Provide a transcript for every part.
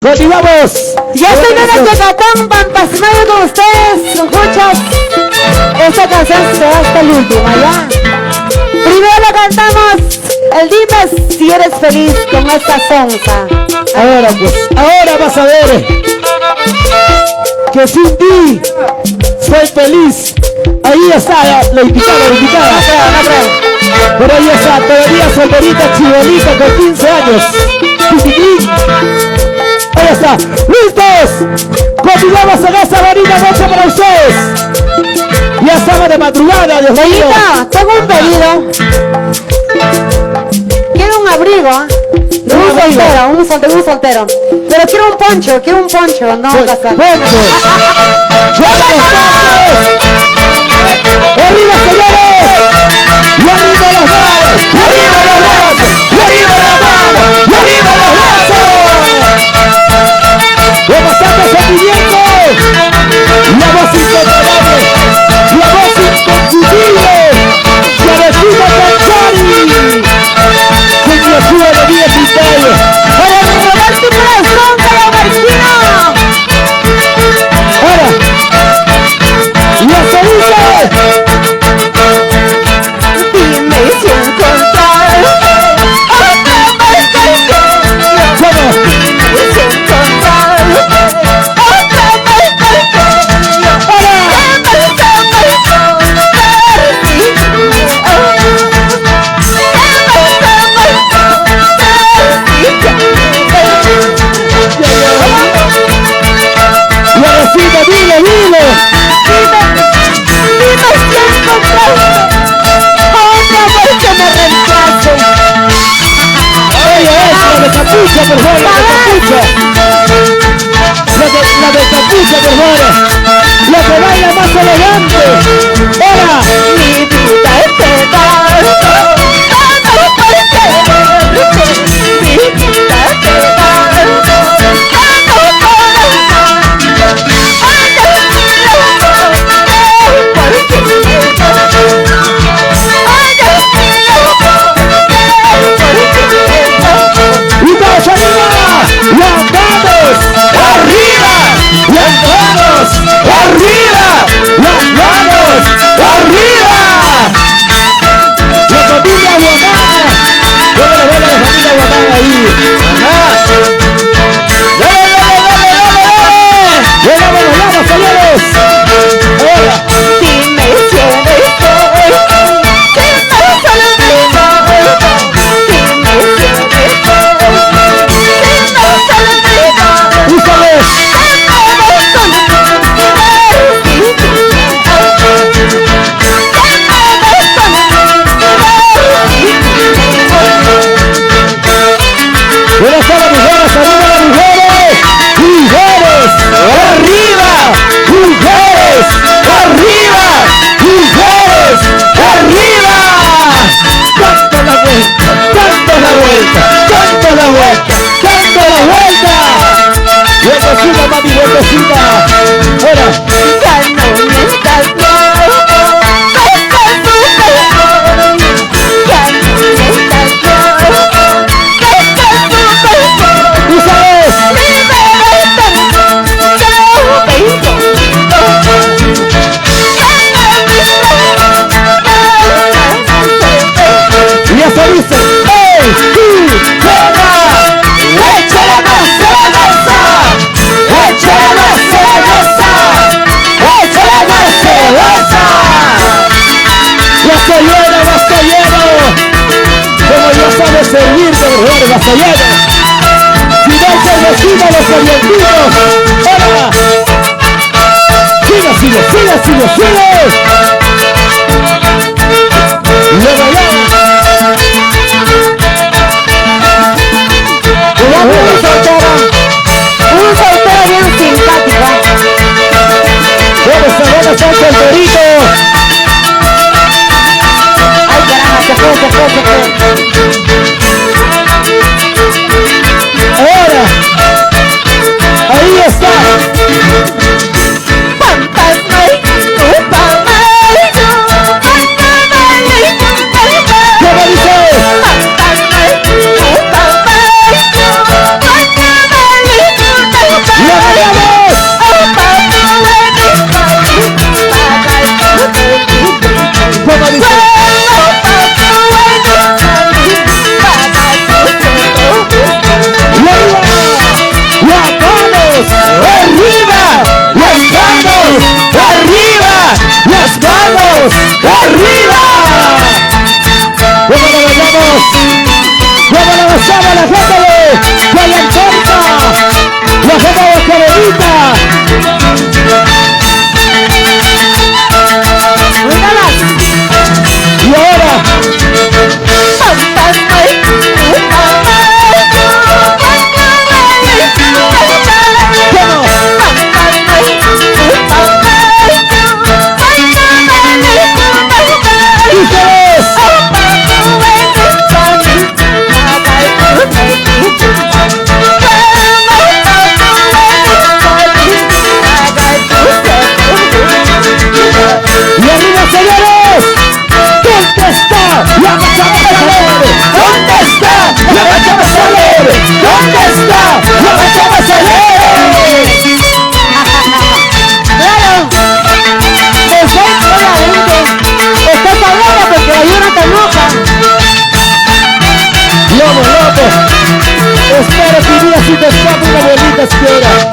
Continuamos. Ya estoy en el Tecatán, Pampasmayo con ustedes, muchachos. Esta canción será hasta el último, ¿ya? Primero cantamos el Dime si eres feliz con esta sonza. Ahora pues, ahora vas a ver que sin ti soy feliz. Ahí está la invitada, No creo. Pero ahí está, todavía solterita, chibolita con 15 años. Ahí está, listos. Continuamos en esta bonita noche para ustedes. Ya estamos de madrugada, Dios mío. Tengo un pedido. Quiero un abrigo, un soltero. Pero quiero un poncho, no un casaco. ¡Arriba, señores! ¡Y arriba las manos! ¡Y arriba las manos! ¡Y arriba las manos! ¡Y arriba los brazos! ¡Con bastante sentimiento! ¡La voz incontrolable! ¡La voz inconfundible! ¡Suavecita Cachari! ¡Con mi ayuda de 10 y medio! ¡Para robar tu corazón, Calamarquino! ¡Ahora! ¡Y se dice! Capucha, por favor, la de capucha, por favor. La que baila más elegante. ¡Hola! Mi vida es pedazo. Mi vida es pedazo. Ahí está. Dios quiera.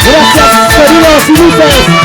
Gracias, queridos y luces.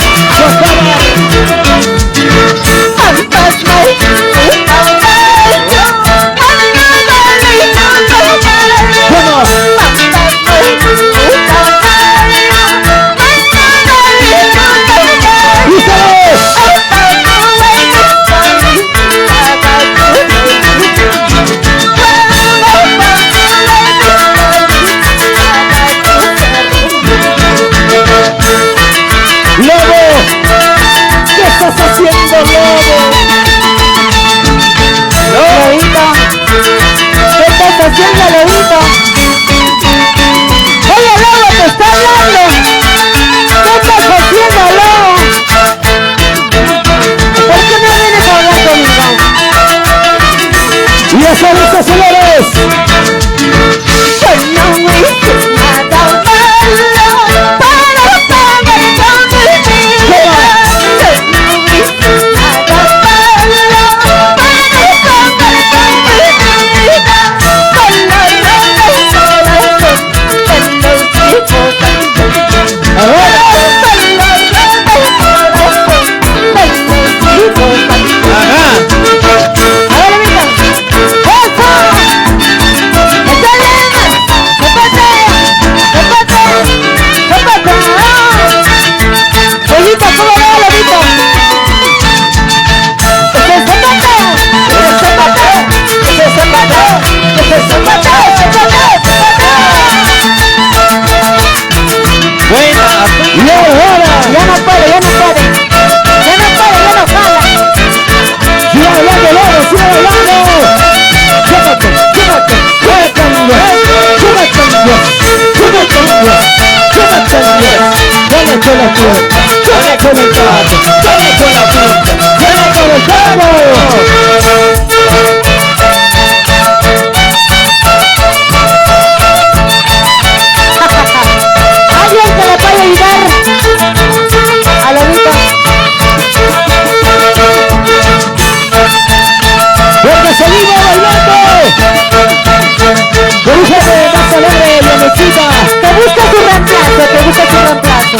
Te busca su reemplazo.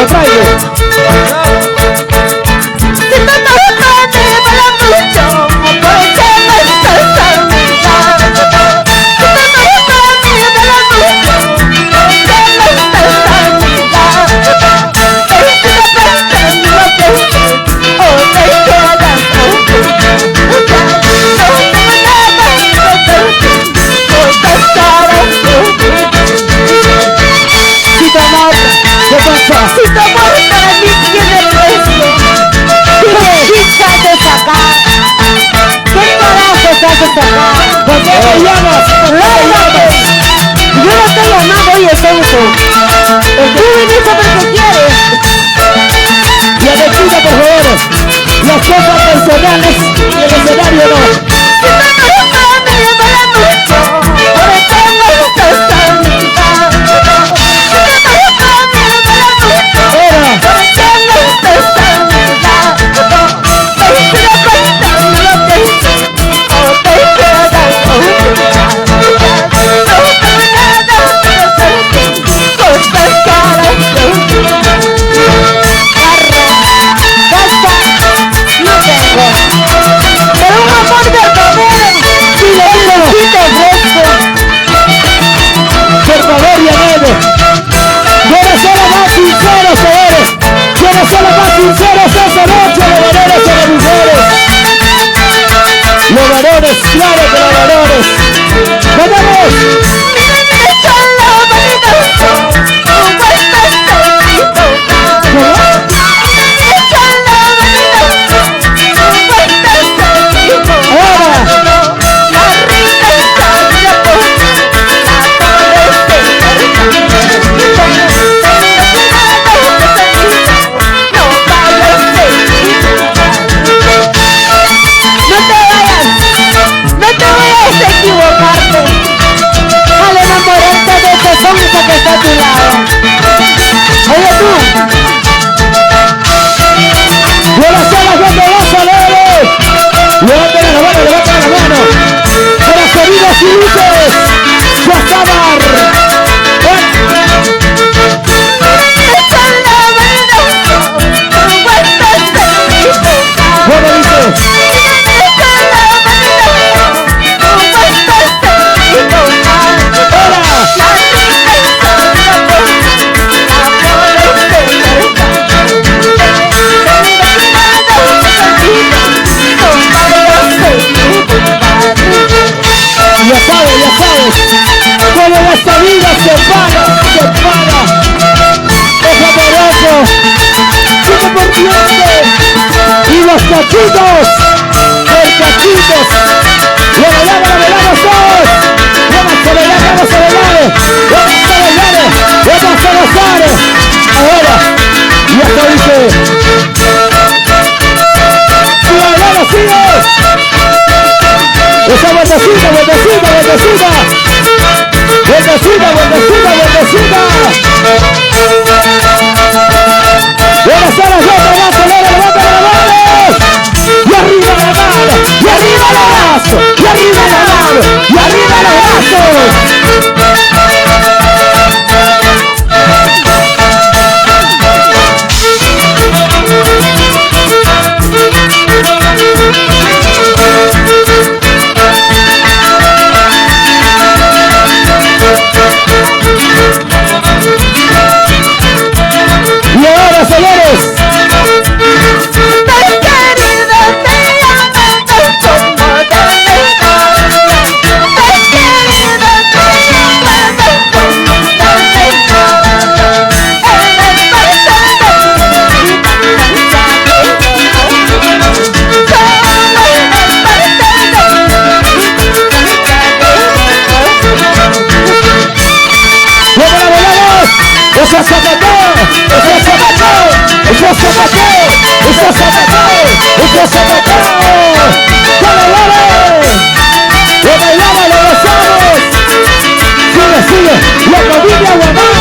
lo traigo. Si tu amor para mí tiene precio, ¿qué haces acá? ¿Qué carajo haces acá? ¿Por qué me llamas? ¡Lárgate! Yo no estoy llamando, oye, Censo. Tú viniste porque quieres. Y a Bettina, por favor, las cosas personales y el escenario no. Sinceros esta noche, los varones y las mujeres. Los varones, claro que los varones. ¡Vamos! Que está a tu lado. Oye tú. Buenas tardes, cuando vas a leer. Levanten la mano, levanten la mano. Para sonidos y luces. Guasábar. ¿Cómo dices? Ya sabes, todo en esta vida se paga. Es amoroso, tiene por diente, y los cachitos, lo velamos todos, vamos a bailar, ahora, y hasta dice, si bailamos, sigue. Esa vueltecita. Buenas tardes, levanta las manos. Y arriba la mano, y arriba el brazo, y arriba la mano, y arriba los brazos. Y ahora, señores, la familia Guamán.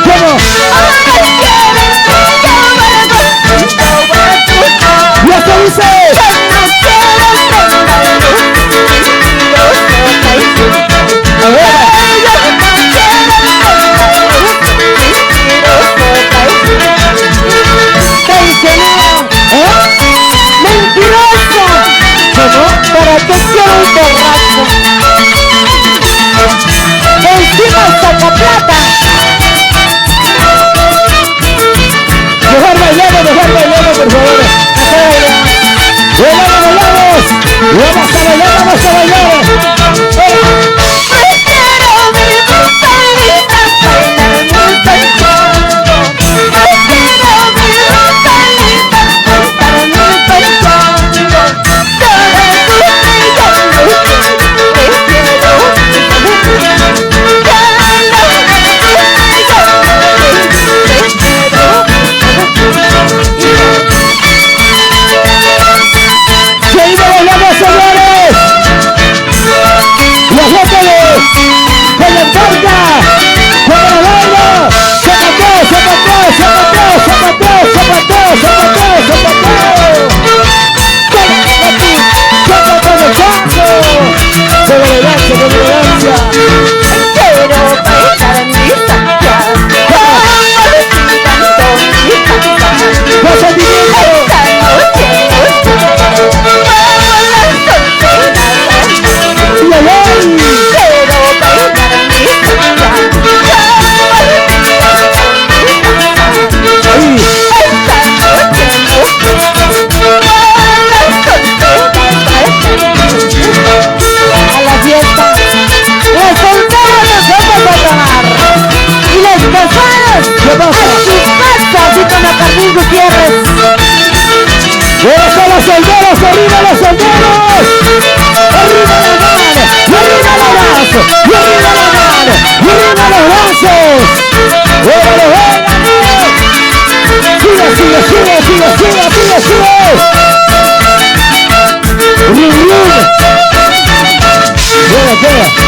¿Cómo? Y esto dice por favor. Bailamos. Vamos a bailar, vamos a bailar. ¡Los soldados! ¡Arriba los soldados! ¡Arriba la mano! ¡Y arriba los brazos! ¡Y arriba la mano! ¡Y arriba los brazos! ¡Órale, órale! ¡Sigue! ¡Rum, rum! ¡Queda!